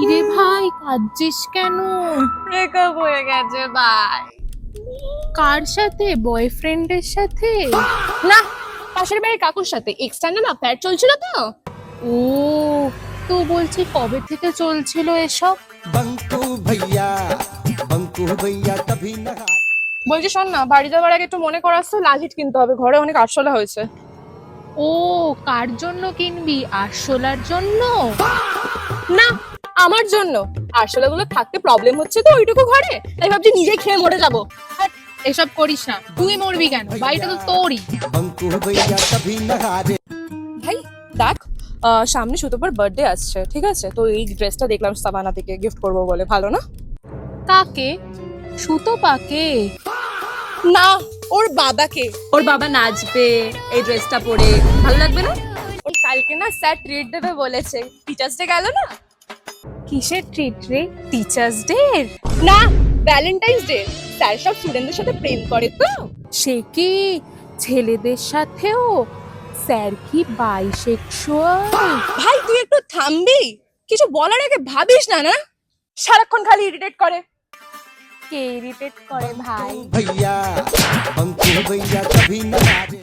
কিরে ভাই, কাঁদছিস কেন? ব্রেকআপ হয়ে গেছে ভাই। কার সাথে? বয়ফ্রেন্ডের সাথে? না, পাশের বাড়ির কাকুর সাথে। এক্সটার্নাল অ্যাফেয়ার চলছিল তো। ও, তো বলছি কবে থেকে চলছিল এসব? बंकू भैया बंकू भैया कभी न हार। বলছি শোন না, বাড়ি যাওয়ার আগে একটু মনে করাস তো, লাল হিট কিনতে হবে, ঘরে অনেক আরশোলা হয়েছে। ও, কার জন্য কিনবি? আরশোলার জন্য? না, আমার জন্য। আরশোলা গুলো থাকতে প্রবলেম হচ্ছে তো ওইটুকু ঘরে, তাই ভাবছি নিজে খেয়ে মরে যাবো। এসব করিস না, তুই মরবি কেন? বাড়িটা তো তোরই। बंकू भैया कभी न हारे। ভাই দেখ, সামনে সুতোপার বার্থডে আসছে, ঠিক আছে? তো এই ড্রেসটা দেখলাম সাবানা থেকে গিফট করবো বলে, ভালো না? কাকে? সুতো পাকে? না, ওর বাবাকে। ওর বাবা নাচবে এই ড্রেসটা পরে, ভালো লাগবে না? ওর কালকে না স্যার ট্রিট দেবে বলেছে। টিচার্স ডে গেল না? কিসের ট্রিট রে? Teachers day? না, ভ্যালেন্টাইন্স ডে। স্যার সব স্টুডেন্টদের সাথে প্রেম করে তো। সে কি? ছেলেদের সাথেও? স্যার কি বাইসেক্সুয়াল? ভাই তুই একটু থামবি? কিছু বলার আগে ভাবিস না না? সারাক্ষণ খালি ইরিটেট করে। কে ইরিটেট করে ভাই? भैया बंकू भैया कभी न हारे।